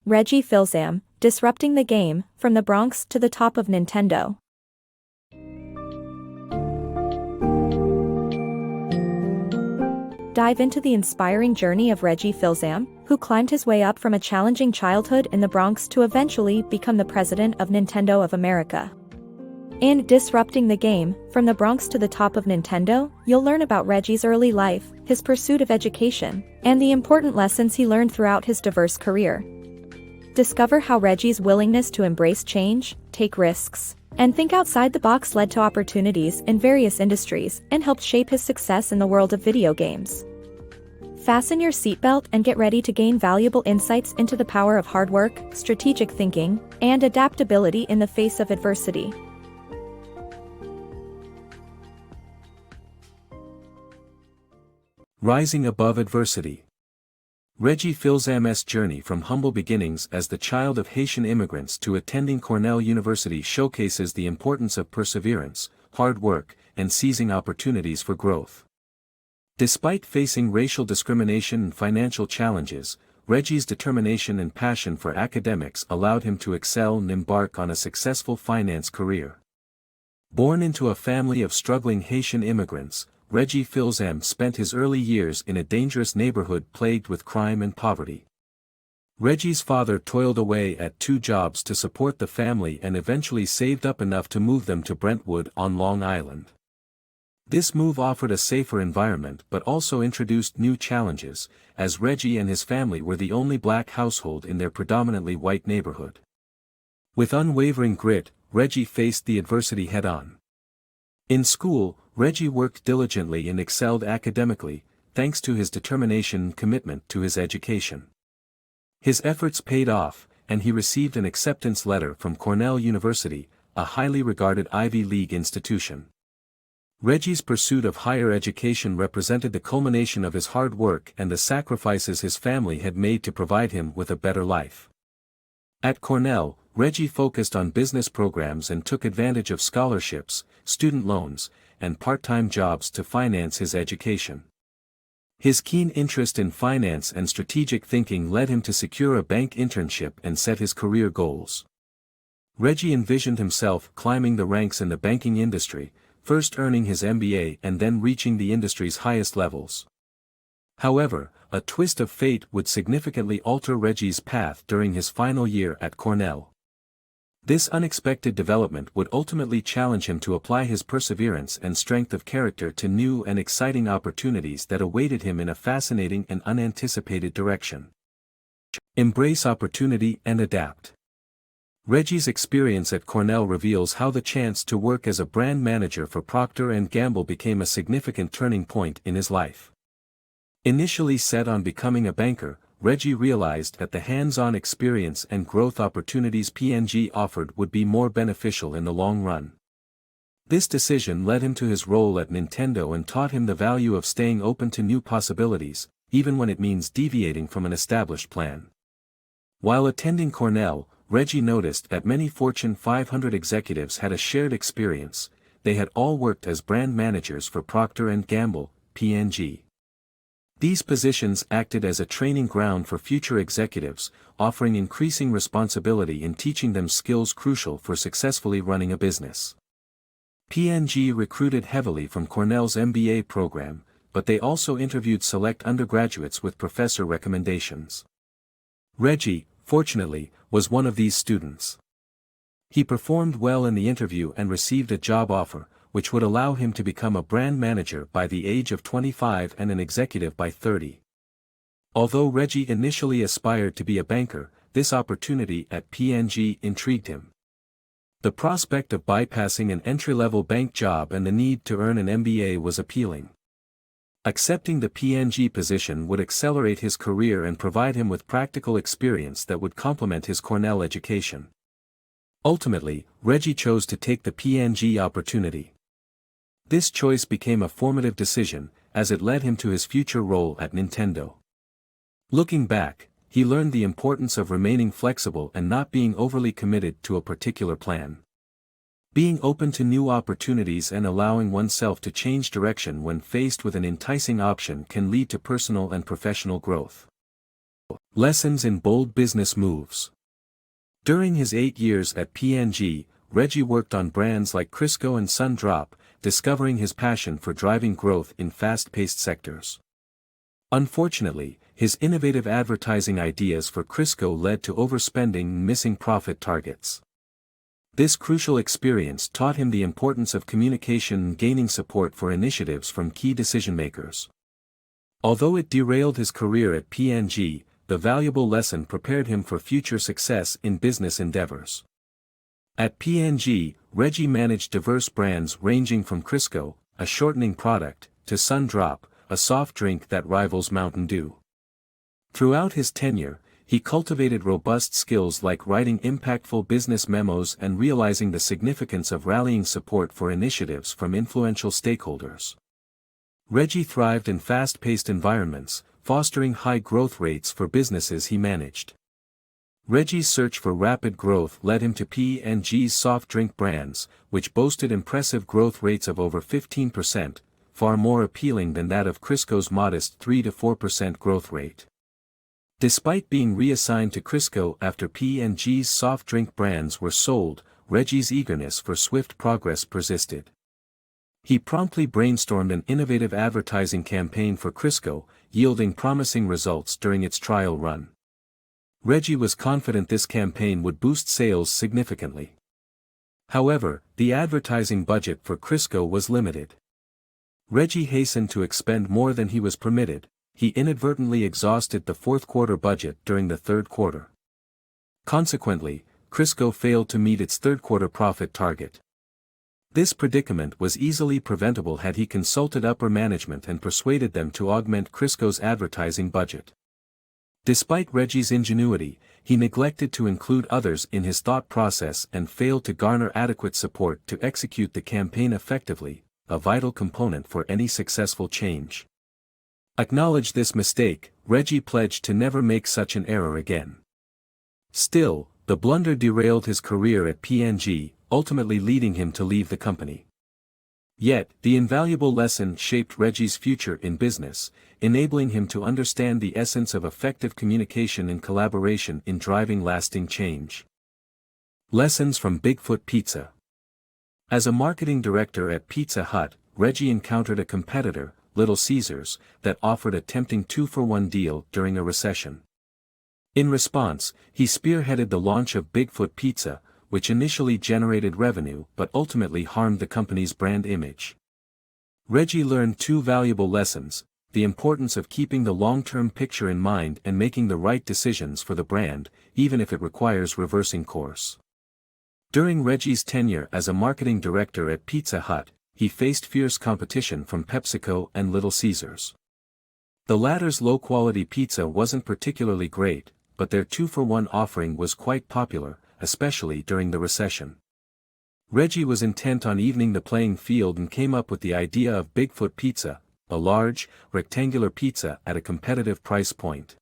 Reggie Fils-Aimé, Disrupting the Game, From the Bronx to the Top of Nintendo. Dive into the inspiring journey of Reggie Fils-Aimé, who climbed his way up from a challenging childhood in the Bronx to eventually become the president of Nintendo of America. In Disrupting the Game, From the Bronx to the Top of Nintendo, you'll learn about Reggie's early life, his pursuit of education, and the important lessons he learned throughout his diverse career. Discover how Reggie's willingness to embrace change, take risks, and think outside the box led to opportunities in various industries and helped shape his success in the world of video games. Fasten your seatbelt and get ready to gain valuable insights into the power of hard work, strategic thinking, and adaptability in the face of adversity. Rising above adversity. Reggie Fils-Aimé's journey from humble beginnings as the child of Haitian immigrants to attending Cornell University showcases the importance of perseverance, hard work, and seizing opportunities for growth. Despite facing racial discrimination and financial challenges, Reggie's determination and passion for academics allowed him to excel and embark on a successful finance career. Born into a family of struggling Haitian immigrants, Reggie Fils-Aimé spent his early years in a dangerous neighborhood plagued with crime and poverty. Reggie's father toiled away at 2 jobs to support the family and eventually saved up enough to move them to Brentwood on Long Island. This move offered a safer environment but also introduced new challenges, as Reggie and his family were the only black household in their predominantly white neighborhood. With unwavering grit, Reggie faced the adversity head-on. In school, Reggie worked diligently and excelled academically, thanks to his determination and commitment to his education. His efforts paid off, and he received an acceptance letter from Cornell University, a highly regarded Ivy League institution. Reggie's pursuit of higher education represented the culmination of his hard work and the sacrifices his family had made to provide him with a better life. At Cornell, Reggie focused on business programs and took advantage of scholarships, student loans, and part-time jobs to finance his education. His keen interest in finance and strategic thinking led him to secure a bank internship and set his career goals. Reggie envisioned himself climbing the ranks in the banking industry, first earning his MBA and then reaching the industry's highest levels. However, a twist of fate would significantly alter Reggie's path during his final year at Cornell. This unexpected development would ultimately challenge him to apply his perseverance and strength of character to new and exciting opportunities that awaited him in a fascinating and unanticipated direction. Embrace opportunity and adapt. Reggie's experience at Cornell reveals how the chance to work as a brand manager for Procter & Gamble became a significant turning point in his life. Initially set on becoming a banker, Reggie realized that the hands-on experience and growth opportunities P&G offered would be more beneficial in the long run. This decision led him to his role at Nintendo and taught him the value of staying open to new possibilities, even when it means deviating from an established plan. While attending Cornell, Reggie noticed that many Fortune 500 executives had a shared experience. They had all worked as brand managers for Procter & Gamble, P&G. These positions acted as a training ground for future executives, offering increasing responsibility in teaching them skills crucial for successfully running a business. P&G recruited heavily from Cornell's MBA program, but they also interviewed select undergraduates with professor recommendations. Reggie, fortunately, was one of these students. He performed well in the interview and received a job offer, which would allow him to become a brand manager by the age of 25 and an executive by 30. Although Reggie initially aspired to be a banker, this opportunity at P&G intrigued him. The prospect of bypassing an entry-level bank job and the need to earn an MBA was appealing. Accepting the P&G position would accelerate his career and provide him with practical experience that would complement his Cornell education. Ultimately, Reggie chose to take the P&G opportunity. This choice became a formative decision, as it led him to his future role at Nintendo. Looking back, he learned the importance of remaining flexible and not being overly committed to a particular plan. Being open to new opportunities and allowing oneself to change direction when faced with an enticing option can lead to personal and professional growth. Lessons in bold business moves. During his 8 years at P&G, Reggie worked on brands like Crisco and Sundrop, discovering his passion for driving growth in fast-paced sectors. Unfortunately, his innovative advertising ideas for Crisco led to overspending and missing profit targets. This crucial experience taught him the importance of communication and gaining support for initiatives from key decision-makers. Although it derailed his career at P&G, the valuable lesson prepared him for future success in business endeavors. At P&G, Reggie managed diverse brands ranging from Crisco, a shortening product, to Sundrop, a soft drink that rivals Mountain Dew. Throughout his tenure, he cultivated robust skills like writing impactful business memos and realizing the significance of rallying support for initiatives from influential stakeholders. Reggie thrived in fast-paced environments, fostering high growth rates for businesses he managed. Reggie's search for rapid growth led him to P&G's soft drink brands, which boasted impressive growth rates of over 15%, far more appealing than that of Crisco's modest 3 to 4% growth rate. Despite being reassigned to Crisco after P&G's soft drink brands were sold, Reggie's eagerness for swift progress persisted. He promptly brainstormed an innovative advertising campaign for Crisco, yielding promising results during its trial run. Reggie was confident this campaign would boost sales significantly. However, the advertising budget for Crisco was limited. Reggie hastened to expend more than he was permitted. He inadvertently exhausted the fourth quarter budget during the third quarter. Consequently, Crisco failed to meet its third quarter profit target. This predicament was easily preventable had he consulted upper management and persuaded them to augment Crisco's advertising budget. Despite Reggie's ingenuity, he neglected to include others in his thought process and failed to garner adequate support to execute the campaign effectively, a vital component for any successful change. Acknowledge this mistake, Reggie pledged to never make such an error again. Still, the blunder derailed his career at P&G, ultimately leading him to leave the company. Yet, the invaluable lesson shaped Reggie's future in business, enabling him to understand the essence of effective communication and collaboration in driving lasting change. Lessons from Bigfoot Pizza. As a marketing director at Pizza Hut, Reggie encountered a competitor, Little Caesars, that offered a tempting 2-for-1 deal during a recession. In response, he spearheaded the launch of Bigfoot Pizza, which initially generated revenue but ultimately harmed the company's brand image. Reggie learned 2 valuable lessons: the importance of keeping the long-term picture in mind and making the right decisions for the brand, even if it requires reversing course. During Reggie's tenure as a marketing director at Pizza Hut, he faced fierce competition from PepsiCo and Little Caesars. The latter's low-quality pizza wasn't particularly great, but their 2-for-1 offering was quite popular, especially during the recession. Reggie was intent on evening the playing field and came up with the idea of Bigfoot Pizza, a large, rectangular pizza at a competitive price point.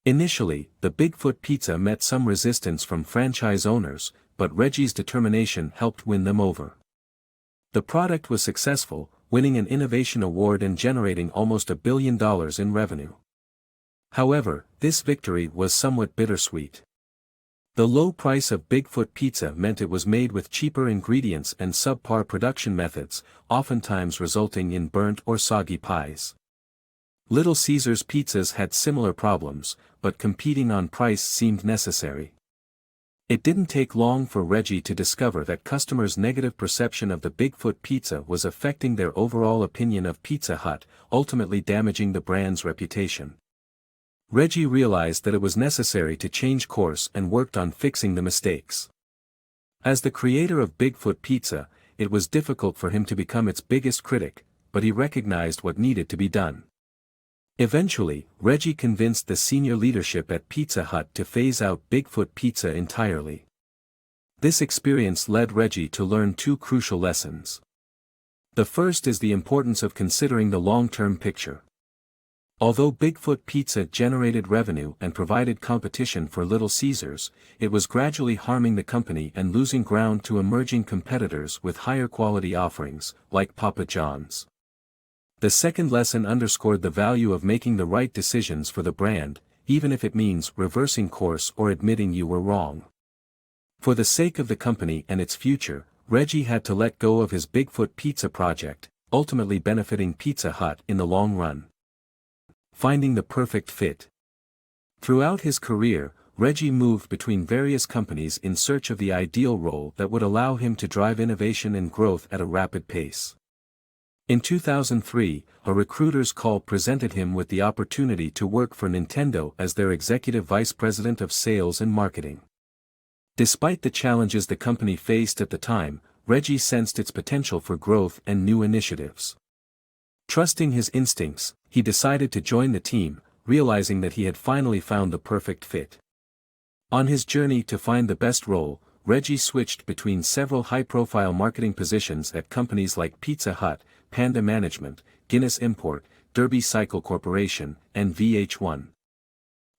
Initially, the Bigfoot Pizza met some resistance from franchise owners, but Reggie's determination helped win them over. The product was successful, winning an innovation award and generating almost $1 billion in revenue. However, this victory was somewhat bittersweet. The low price of Bigfoot Pizza meant it was made with cheaper ingredients and subpar production methods, oftentimes resulting in burnt or soggy pies. Little Caesars pizzas had similar problems, but competing on price seemed necessary. It didn't take long for Reggie to discover that customers' negative perception of the Bigfoot Pizza was affecting their overall opinion of Pizza Hut, ultimately damaging the brand's reputation. Reggie realized that it was necessary to change course and worked on fixing the mistakes. As the creator of Bigfoot Pizza, it was difficult for him to become its biggest critic, but he recognized what needed to be done. Eventually, Reggie convinced the senior leadership at Pizza Hut to phase out Bigfoot Pizza entirely. This experience led Reggie to learn 2 crucial lessons. The first is the importance of considering the long-term picture. Although Bigfoot Pizza generated revenue and provided competition for Little Caesars, it was gradually harming the company and losing ground to emerging competitors with higher quality offerings, like Papa John's. The second lesson underscored the value of making the right decisions for the brand, even if it means reversing course or admitting you were wrong. For the sake of the company and its future, Reggie had to let go of his Bigfoot Pizza project, ultimately benefiting Pizza Hut in the long run. Finding the perfect fit. Throughout his career, Reggie moved between various companies in search of the ideal role that would allow him to drive innovation and growth at a rapid pace. In 2003, a recruiter's call presented him with the opportunity to work for Nintendo as their executive vice president of sales and marketing. Despite the challenges the company faced at the time, Reggie sensed its potential for growth and new initiatives. Trusting his instincts, he decided to join the team, realizing that he had finally found the perfect fit. On his journey to find the best role, Reggie switched between several high-profile marketing positions at companies like Pizza Hut, Panda Management, Guinness Import, Derby Cycle Corporation, and VH1.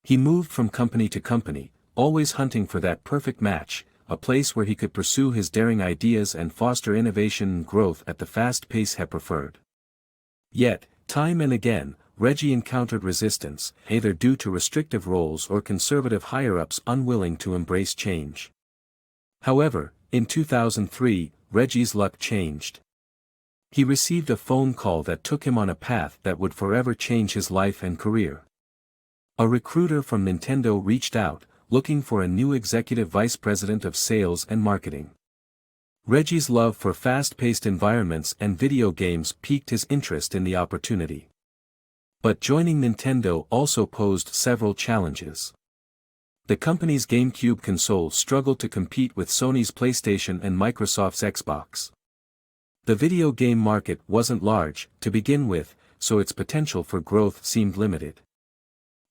He moved from company to company, always hunting for that perfect match, a place where he could pursue his daring ideas and foster innovation and growth at the fast pace he preferred. Yet, time and again, Reggie encountered resistance, either due to restrictive roles or conservative higher-ups unwilling to embrace change. However, in 2003, Reggie's luck changed. He received a phone call that took him on a path that would forever change his life and career. A recruiter from Nintendo reached out, looking for a new executive vice president of sales and marketing. Reggie's love for fast-paced environments and video games piqued his interest in the opportunity. But joining Nintendo also posed several challenges. The company's GameCube console struggled to compete with Sony's PlayStation and Microsoft's Xbox. The video game market wasn't large, to begin with, so its potential for growth seemed limited.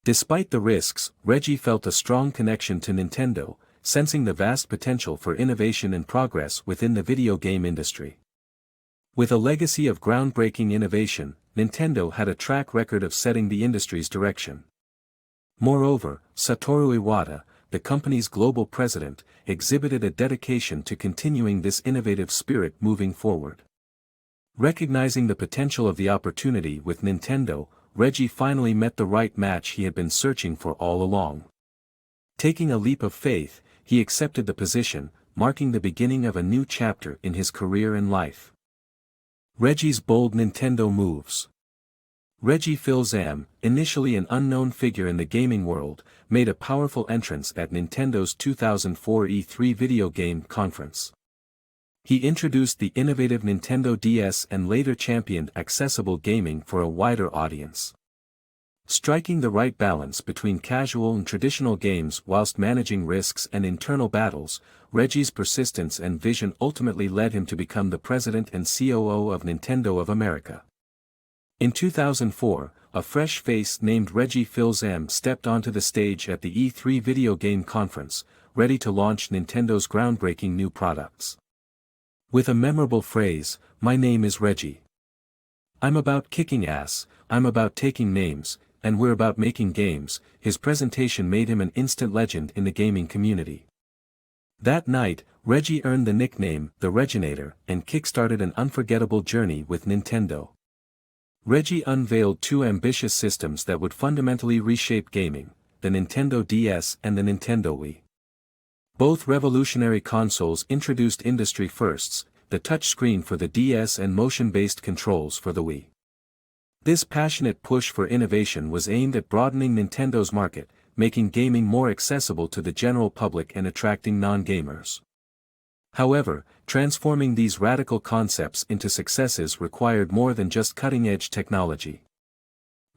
Despite the risks, Reggie felt a strong connection to Nintendo, sensing the vast potential for innovation and progress within the video game industry. With a legacy of groundbreaking innovation, Nintendo had a track record of setting the industry's direction. Moreover, Satoru Iwata, the company's global president, exhibited a dedication to continuing this innovative spirit moving forward. Recognizing the potential of the opportunity with Nintendo, Reggie finally met the right match he had been searching for all along. Taking a leap of faith, he accepted the position, marking the beginning of a new chapter in his career and life. Reggie's bold Nintendo moves. Reggie Fils-Aimé, initially an unknown figure in the gaming world, made a powerful entrance at Nintendo's 2004 E3 video game conference. He introduced the innovative Nintendo DS and later championed accessible gaming for a wider audience. Striking the right balance between casual and traditional games whilst managing risks and internal battles, Reggie's persistence and vision ultimately led him to become the president and COO of Nintendo of America. In 2004, a fresh face named Reggie Fils-Aimé stepped onto the stage at the E3 video game conference, ready to launch Nintendo's groundbreaking new products. With a memorable phrase, "My name is Reggie. I'm about kicking ass, I'm about taking names, and we're about making games," his presentation made him an instant legend in the gaming community. That night, Reggie earned the nickname The Reginator and kickstarted an unforgettable journey with Nintendo. Reggie unveiled two ambitious systems that would fundamentally reshape gaming, the Nintendo DS and the Nintendo Wii. Both revolutionary consoles introduced industry firsts, the touchscreen for the DS and motion-based controls for the Wii. This passionate push for innovation was aimed at broadening Nintendo's market, making gaming more accessible to the general public and attracting non-gamers. However, transforming these radical concepts into successes required more than just cutting-edge technology.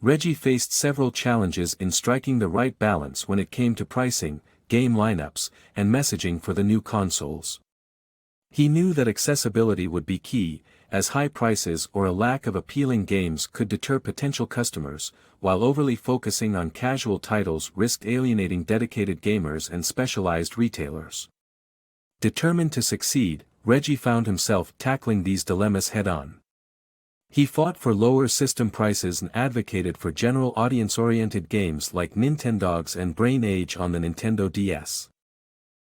Reggie faced several challenges in striking the right balance when it came to pricing, game lineups, and messaging for the new consoles. He knew that accessibility would be key, as high prices or a lack of appealing games could deter potential customers, while overly focusing on casual titles risked alienating dedicated gamers and specialized retailers. Determined to succeed, Reggie found himself tackling these dilemmas head-on. He fought for lower system prices and advocated for general audience-oriented games like Nintendogs and Brain Age on the Nintendo DS.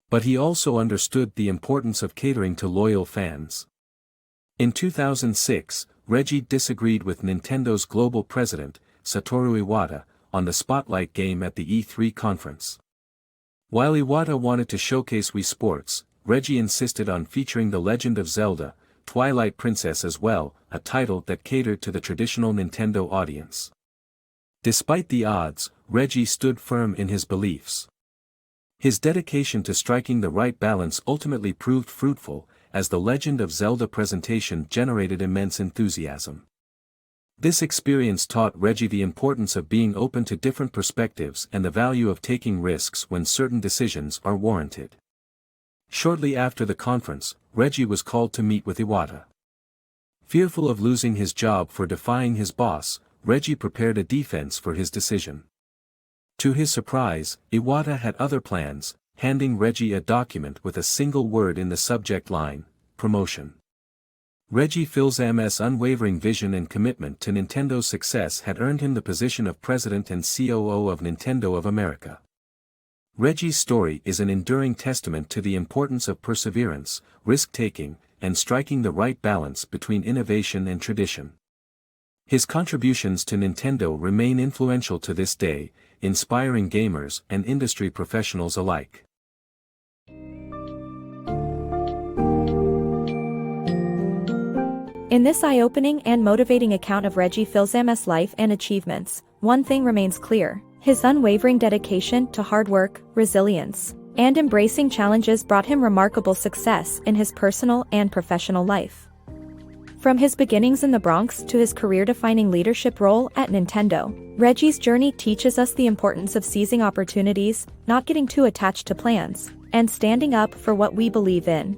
But he also understood the importance of catering to loyal fans. In 2006, Reggie disagreed with Nintendo's global president, Satoru Iwata, on the Spotlight game at the E3 conference. While Iwata wanted to showcase Wii Sports, Reggie insisted on featuring The Legend of Zelda: Twilight Princess as well, a title that catered to the traditional Nintendo audience. Despite the odds, Reggie stood firm in his beliefs. His dedication to striking the right balance ultimately proved fruitful, as the Legend of Zelda presentation generated immense enthusiasm. This experience taught Reggie the importance of being open to different perspectives and the value of taking risks when certain decisions are warranted. Shortly after the conference, Reggie was called to meet with Iwata. Fearful of losing his job for defying his boss, Reggie prepared a defense for his decision. To his surprise, Iwata had other plans, handing Reggie a document with a single word in the subject line: promotion. Reggie Fils-Aimé's unwavering vision and commitment to Nintendo's success had earned him the position of President and COO of Nintendo of America. Reggie's story is an enduring testament to the importance of perseverance, risk-taking, and striking the right balance between innovation and tradition. His contributions to Nintendo remain influential to this day, inspiring gamers and industry professionals alike. In this eye-opening and motivating account of Reggie Fils-Aimé's life and achievements, one thing remains clear: his unwavering dedication to hard work, resilience, and embracing challenges brought him remarkable success in his personal and professional life. From his beginnings in the Bronx to his career-defining leadership role at Nintendo, Reggie's journey teaches us the importance of seizing opportunities, not getting too attached to plans, and standing up for what we believe in.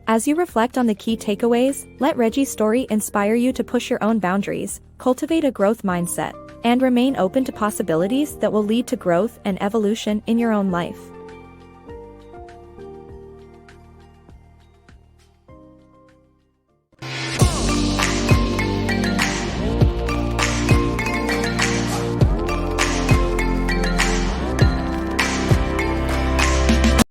As you reflect on the key takeaways, let Reggie's story inspire you to push your own boundaries, cultivate a growth mindset, and remain open to possibilities that will lead to growth and evolution in your own life.